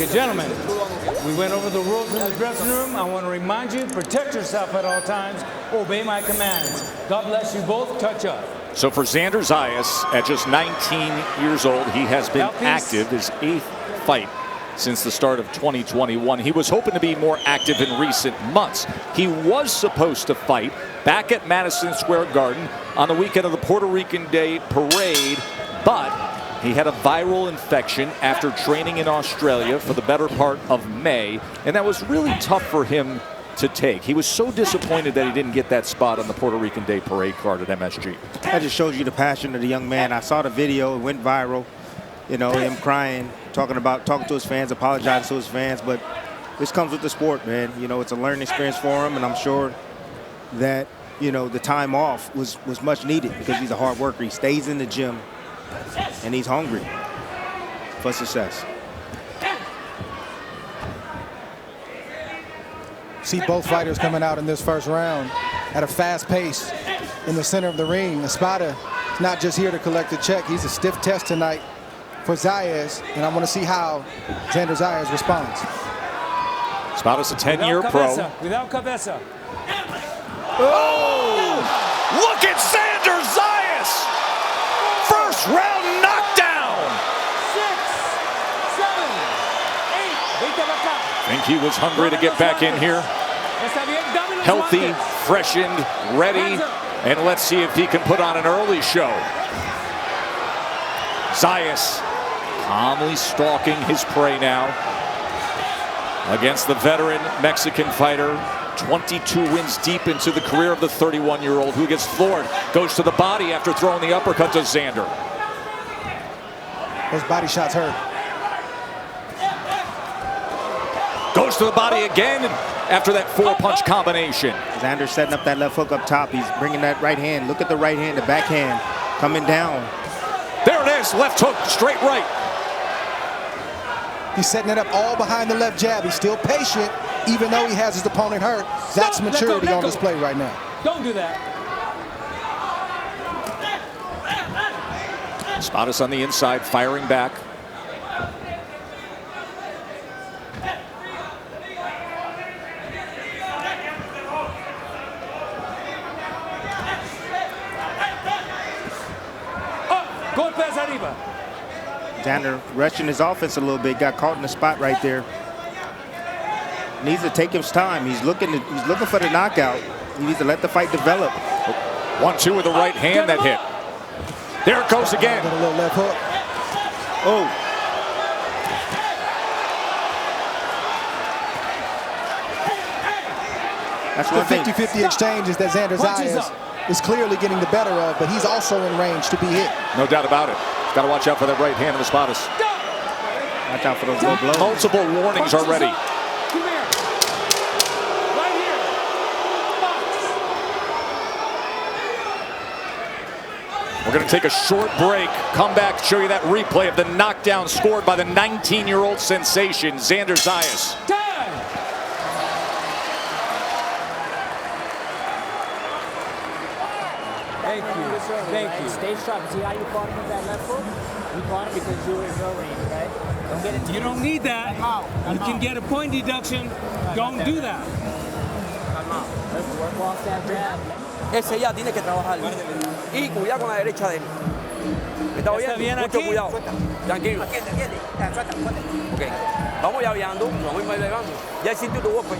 Okay, gentlemen, we went over the rules in the dressing room. I want to remind you, protect yourself at all times. Obey my commands. God bless you both. Touch up. So for Xander Zayas, at just 19 years old, he has been active, his 8th fight since the start of 2021. He was hoping to be more active in recent months. He was supposed to fight back at Madison Square Garden on the weekend of the Puerto Rican Day Parade, but he had a viral infection after training in Australia for the better part of May, and that was really tough for him to take. He was so disappointed that he didn't get that spot on the Puerto Rican Day Parade card at MSG. That just shows you the passion of the young man. I saw the video, it went viral. You know, him crying, talking to his fans, apologizing to his fans, but this comes with the sport, man. You know, it's a learning experience for him, and I'm sure that, you know, the time off was much needed because he's a hard worker. He stays in the gym, and he's hungry for success. See both fighters coming out in this first round at a fast pace in the center of the ring. Espada is not just here to collect a check. He's a stiff test tonight for Zayas, and I want to see how Xander Zayas responds. Espada's a 10-year pro. Without cabeza. Oh! Look at Xander Zayas! First round knockdown! 6, 7, 8. I think he was hungry to get back in here. Healthy, freshened, ready, and let's see if he can put on an early show. Zayas calmly stalking his prey now against the veteran Mexican fighter. 22 wins deep into the career of the 31-year-old who gets floored. Goes to the body after throwing the uppercut to Xander. Those body shots hurt. Goes to the body again after that 4-punch combination. Xander setting up that left hook up top. He's bringing that right hand. Look at the right hand, the backhand coming down. There it is, left hook, straight right. He's setting it up all behind the left jab. He's still patient, even though he has his opponent hurt. That's maturity on display right now. Don't do that. Espadas on the inside, firing back. Xander rushing his offense a little bit, got caught in the spot right there. Needs to take his time. He's looking for the knockout. He needs to let the fight develop. 1-2 with the right hand that hit. There it goes again. A little left hook. Oh. That's the 50-50 exchanges that Xander Zayas is clearly getting the better of, but he's also in range to be hit. No doubt about it. Got to watch out for that right hand of Espadas. Watch out for those low blows. Multiple warnings already. We're going to take a short break. Come back, show you that replay of the knockdown scored by the 19-year-old sensation, Xander Zayas. Thank you. Thank you. Stay sharp. See how you caught him with that left hook? You caught him because you were in your range, right? Don't get it. You don't need that. You can get a point deduction. Don't do that. Let's work off that jab. Ese ya tiene que trabajar. Y cuidado con la derecha de él. ¿Me está oyendo? Mucho cuidado. Tranquilo. Ok. Vamos ya viando. Vamos elevando. Ya el sitio tu golpe.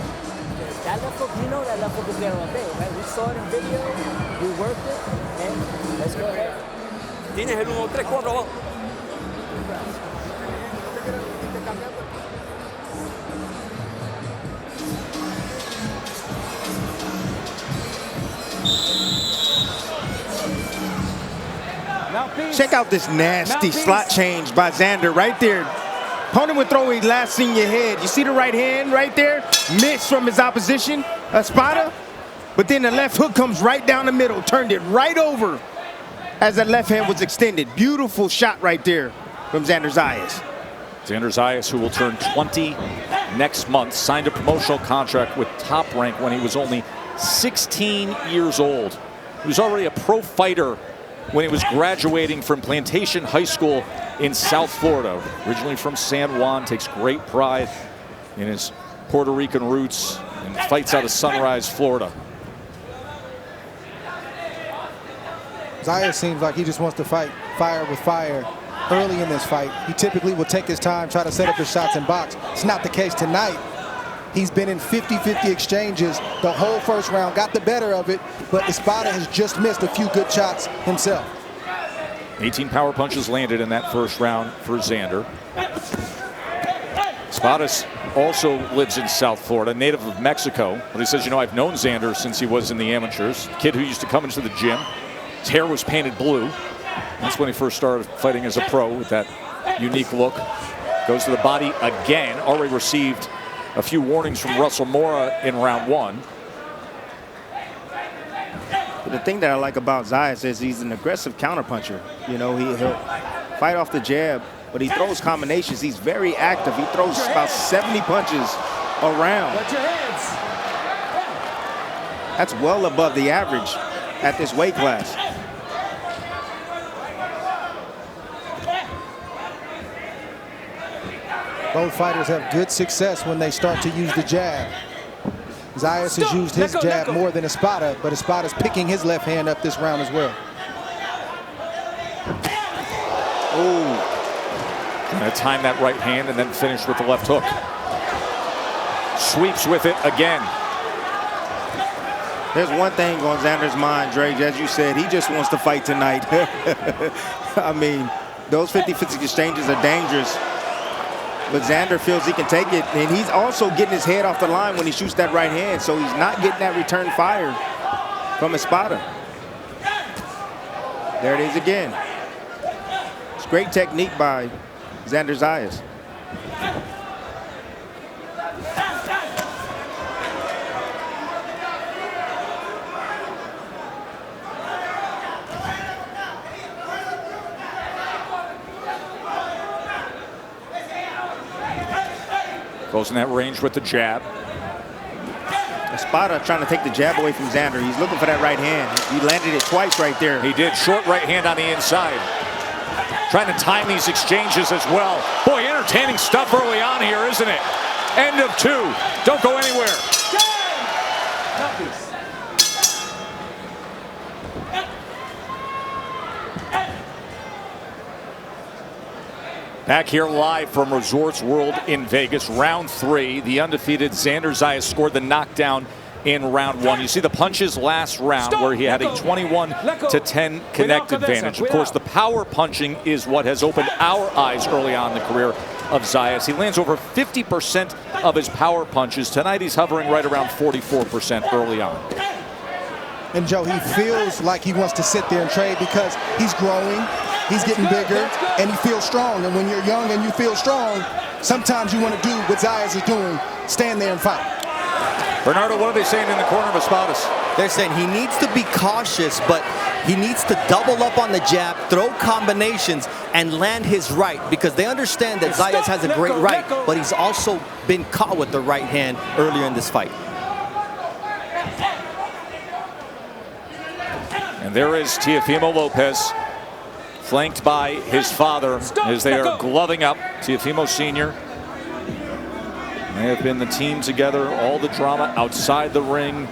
That left hook, you know that left hook is there all day, right? We saw it in video. We worked it. And let's go ahead. Tienes el 1, 3, 4 abajo. Check out this nasty slot change by Xander right there. Opponent would throw a last in your head. You see the right hand right there? Missed from his opposition, Espada. But then the left hook comes right down the middle, turned it right over as that left hand was extended. Beautiful shot right there from Xander Zayas. Xander Zayas, who will turn 20 next month, signed a promotional contract with Top Rank when he was only 16 years old. He was already a pro fighter when he was graduating from Plantation High School in South Florida. Originally from San Juan, takes great pride in his Puerto Rican roots and fights out of Sunrise, Florida. Zayas seems like he just wants to fight fire with fire early in this fight. He typically will take his time, try to set up his shots and box. It's not the case tonight. He's been in 50-50 exchanges the whole first round, got the better of it, but Espada has just missed a few good shots himself. 18 power punches landed in that first round for Xander. Espadas also lives in South Florida, native of Mexico. But he says, you know, I've known Xander since he was in the amateurs. Kid who used to come into the gym. His hair was painted blue. That's when he first started fighting as a pro with that unique look. Goes to the body again. Already received a few warnings from Russell Mora in round one. But the thing that I like about Zayas is he's an aggressive counterpuncher. You know, he'll fight off the jab, but he throws combinations. He's very active. He throws about 70 punches around. That's well above the average at this weight class. Both fighters have good success when they start to use the jab. Zayas has used his jab more than Espada, but Espada's picking his left hand up this round as well. Oh, gonna time that right hand and then finish with the left hook. Sweeps with it again. There's one thing on Xander's mind, Drake, as you said, he just wants to fight tonight. I mean, those 50-50 exchanges are dangerous. But Xander feels he can take it, and he's also getting his head off the line when he shoots that right hand, so he's not getting that return fire from Espada. There it is again. It's great technique by Xander Zayas. Goes in that range with the jab. Espada trying to take the jab away from Xander. He's looking for that right hand. He landed it twice right there. He did. Short right hand on the inside. Trying to time these exchanges as well. Boy, entertaining stuff early on here, isn't it? End of two. Don't go anywhere. Back here live from Resorts World in Vegas, round three. The undefeated Xander Zayas scored the knockdown in round one. You see the punches last round where he had a 21-10 connect advantage. Of course, the power punching is what has opened our eyes early on in the career of Zayas. He lands over 50% of his power punches. Tonight he's hovering right around 44% early on. And Joe, he feels like he wants to sit there and trade because he's growing, he's getting bigger, and he feels strong. And when you're young and you feel strong, sometimes you want to do what Zayas is doing, stand there and fight. Bernardo, what are they saying in the corner of Espadas? They're saying he needs to be cautious, but he needs to double up on the jab, throw combinations, and land his right, because they understand that Zayas has a great right, but he's also been caught with the right hand earlier in this fight. And there is Teofimo Lopez, flanked by his father as they are gloving up. Teofimo Sr. They have been the team together, all the drama outside the ring.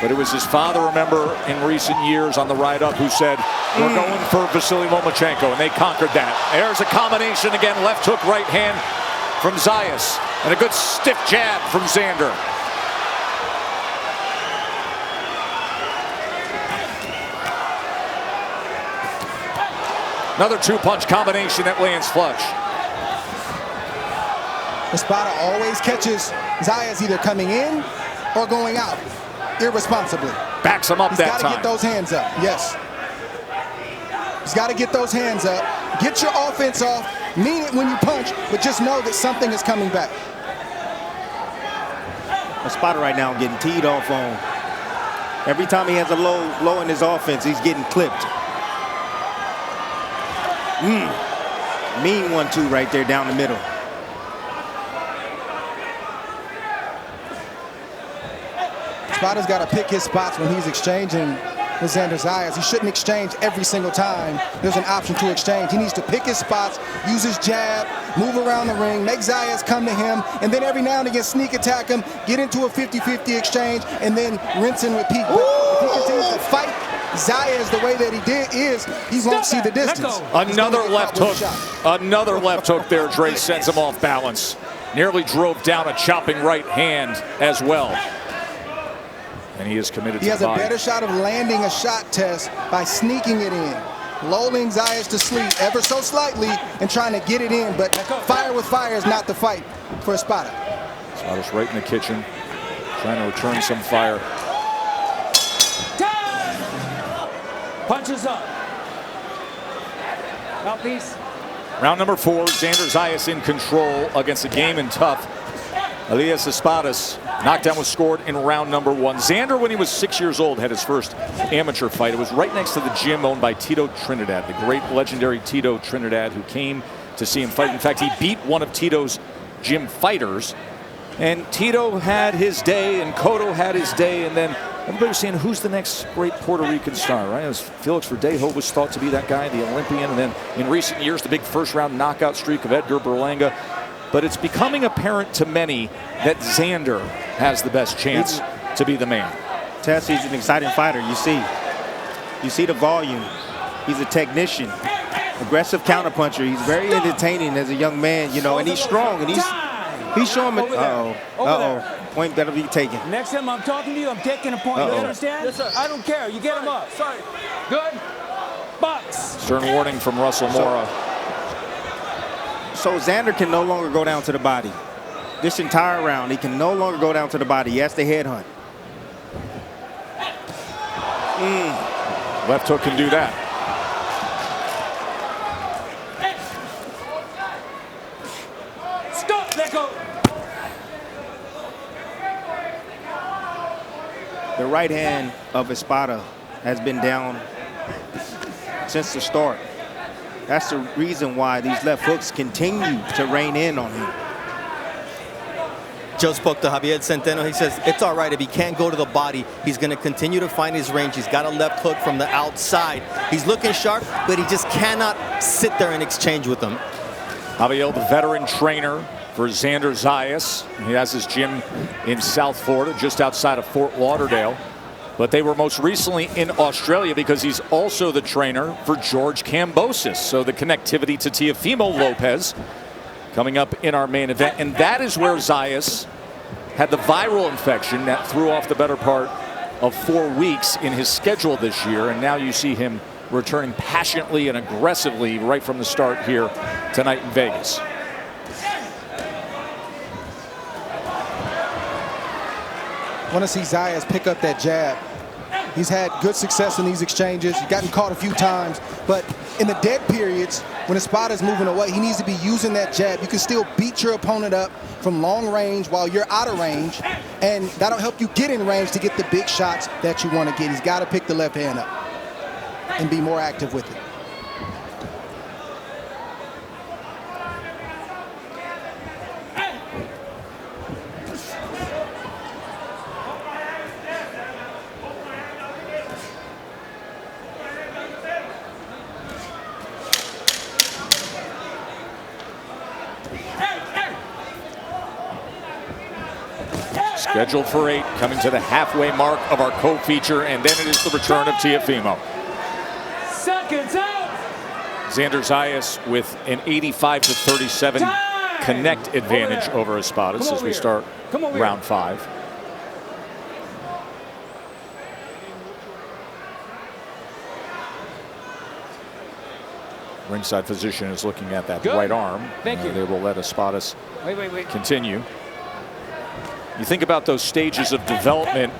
But it was his father, remember, in recent years on the ride up who said, we're going for Vasily Lomachenko, and they conquered that. There's a combination again, left hook, right hand from Zayas, and a good stiff jab from Xander. Another two-punch combination that lands flush. Espada always catches Zayas either coming in or going out irresponsibly. Backs him up that time. He's got to get those hands up, yes. He's got to get those hands up. Get your offense off. Mean it when you punch, but just know that something is coming back. Espada right now getting teed off on. Every time he has a low in his offense, he's getting clipped. Mean 1-2 right there down the middle. Espada's got to pick his spots when he's exchanging with Xander Zayas. He shouldn't exchange every single time there's an option to exchange. He needs to pick his spots, use his jab, move around the ring, make Zayas come to him, and then every now and again sneak attack him, get into a 50-50 exchange, and then rinse and repeat. But if he continues to fight Zayas the way that he did he won't see the distance. Another left hook. Another left hook there. Dre sends him off balance. Nearly drove down a chopping right hand as well. And he is committed to He has a body. better shot of landing a shot test by sneaking it in, lulling Zayas to sleep ever so slightly and trying to get it in. But fire with fire is not the fight for Espada. Espadas right in the kitchen, trying to return some fire. Punches up. Mouthpiece. Round number 4, Xander Zayas in control against a game and tough. Elias Espadas, knockdown was scored in round number 1. Xander, when he was 6 years old, had his first amateur fight. It was right next to the gym owned by Tito Trinidad, the great legendary Tito Trinidad, who came to see him fight. In fact, he beat one of Tito's gym fighters. And Tito had his day, and Cotto had his day, and then everybody was saying, who's the next great Puerto Rican star, right? It was Felix Verdejo was thought to be that guy, the Olympian, and then in recent years, the big first-round knockout streak of Edgar Berlanga. But it's becoming apparent to many that Xander has the best chance to be the man. Tess, he's an exciting fighter. You see the volume. He's a technician, aggressive counterpuncher. He's very entertaining as a young man, you know, and he's strong, and he's showing it. Point that'll be taken. Next time I'm talking to you, I'm taking a point. You understand? Yes, sir. I don't care. You get him up. Sorry. Good. Box. Stern warning from Russell Mora. So Xander can no longer go down to the body. This entire round, he can no longer go down to the body. He has to headhunt. Left hook can do that. Stop. Let go. The right hand of Espada has been down since the start. That's the reason why these left hooks continue to rain in on him. Joe spoke to Javier Centeno. He says it's all right if he can't go to the body. He's going to continue to find his range. He's got a left hook from the outside. He's looking sharp, but he just cannot sit there and exchange with him. Javier, the veteran trainer for Xander Zayas. He has his gym in South Florida, just outside of Fort Lauderdale. But they were most recently in Australia because he's also the trainer for George Kambosos. So the connectivity to Teofimo Lopez coming up in our main event. And that is where Zayas had the viral infection that threw off the better part of 4 weeks in his schedule this year. And now you see him returning passionately and aggressively right from the start here tonight in Vegas. I want to see Zayas pick up that jab. He's had good success in these exchanges. He's gotten caught a few times, but in the dead periods, when Espada's moving away, he needs to be using that jab. You can still beat your opponent up from long range while you're out of range, and that'll help you get in range to get the big shots that you want to get. He's got to pick the left hand up and be more active with it. Scheduled for 8, coming to the halfway mark of our co-feature, and then it is the return of Teofimo. Seconds out. Xander Zayas with an 85-37 connect advantage over Espadas as we start round 5. Ringside physician is looking at that right arm. Thank you. They will let Espadas Wait. continue. You think about those stages of development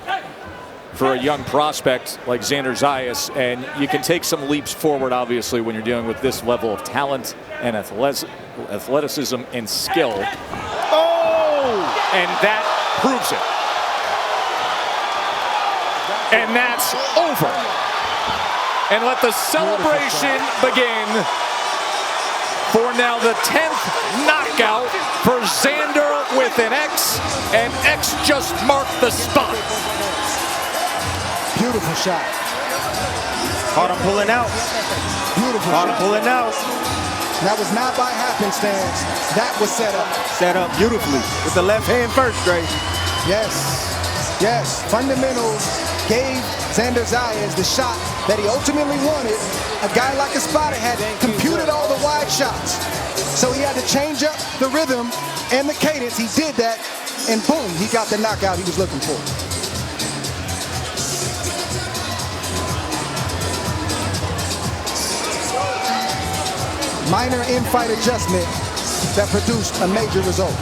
for a young prospect like Xander Zayas, and you can take some leaps forward, obviously, when you're dealing with this level of talent and athleticism and skill. Oh! And that proves it. And that's over. And let the celebration begin for now the 10th knockout for Xander with an X, and X just marked the spot. Beautiful shot. Caught him pulling out. Beautiful Caught him shot. pulling out. That was not by happenstance. That was set up. Set up beautifully with the left hand first, Dre. Yes, yes. Fundamentals gave Xander Zayas the shot that he ultimately wanted. A guy like Espada had computed all the wide shots. So he had to change up the rhythm and the cadence. He did that, and boom, he got the knockout he was looking for. Minor in-fight adjustment that produced a major result.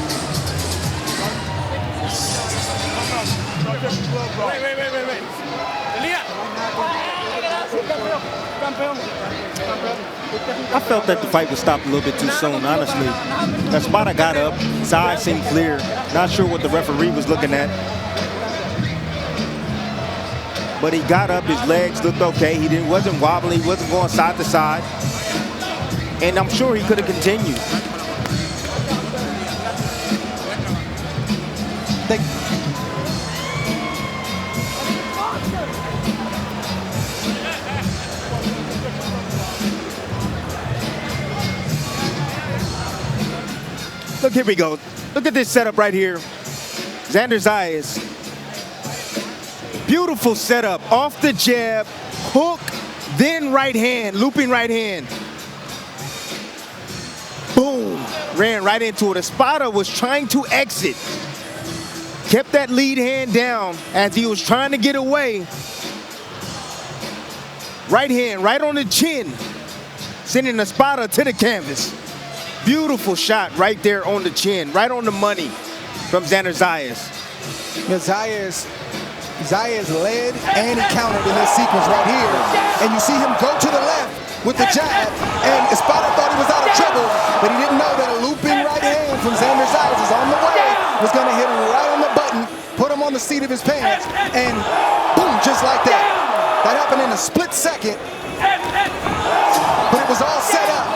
I felt that the fight was stopped a little bit too soon, honestly. Espada got up, his eyes seemed clear. Not sure what the referee was looking at. But he got up, his legs looked okay. He wasn't wobbly, he wasn't going side to side. And I'm sure he could have continued. Look, here we go. Look at this setup right here. Xander Zayas. Beautiful setup. Off the jab, hook, then right hand, looping right hand. Boom. Ran right into it. Espada was trying to exit. Kept that lead hand down as he was trying to get away. Right hand, right on the chin. Sending Espada to the canvas. Beautiful shot right there on the chin, right on the money from Xander Zayas. Yeah, Zayas led and he countered in this sequence right here. And you see him go to the left with the jab, and Espada thought he was out of trouble, but he didn't know that a looping right hand from Xander Zayas is on the way, was gonna hit him right on the button, put him on the seat of his pants, and boom, just like that. That happened in a split second, but it was all set up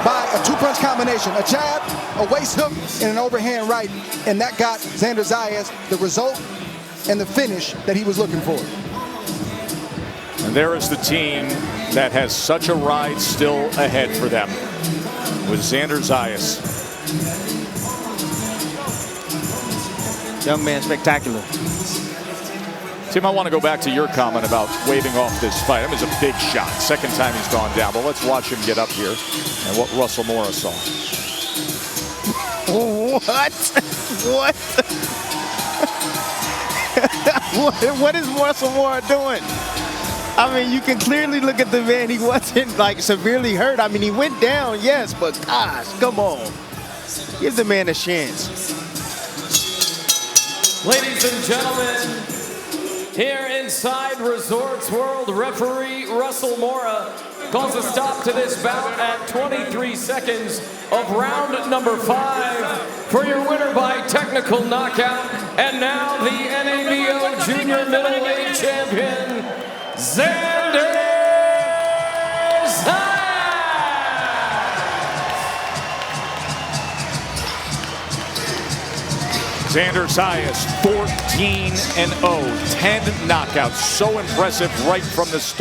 by a two-punch combination, a jab, a waist hook, and an overhand right, and that got Xander Zayas the result and the finish that he was looking for. And there is the team that has such a ride still ahead for them with Xander Zayas. Young man, spectacular. Tim, I want to go back to your comment about waving off this fight. I mean, it's a big shot. Second time he's gone down. But let's watch him get up here and what Russell Mora saw. What? What is Russell Mora doing? I mean, you can clearly look at the man. He wasn't like severely hurt. I mean, he went down, yes, but gosh, come on. Give the man a chance. Ladies and gentlemen, here inside Resorts World, referee Russell Mora calls a stop to this bout at 23 seconds of round number 5 for your winner by technical knockout, and now the NABO Junior Middleweight Champion, Xander Zayas. Xander Zayas, 14-0, 10 knockouts. So impressive right from the start.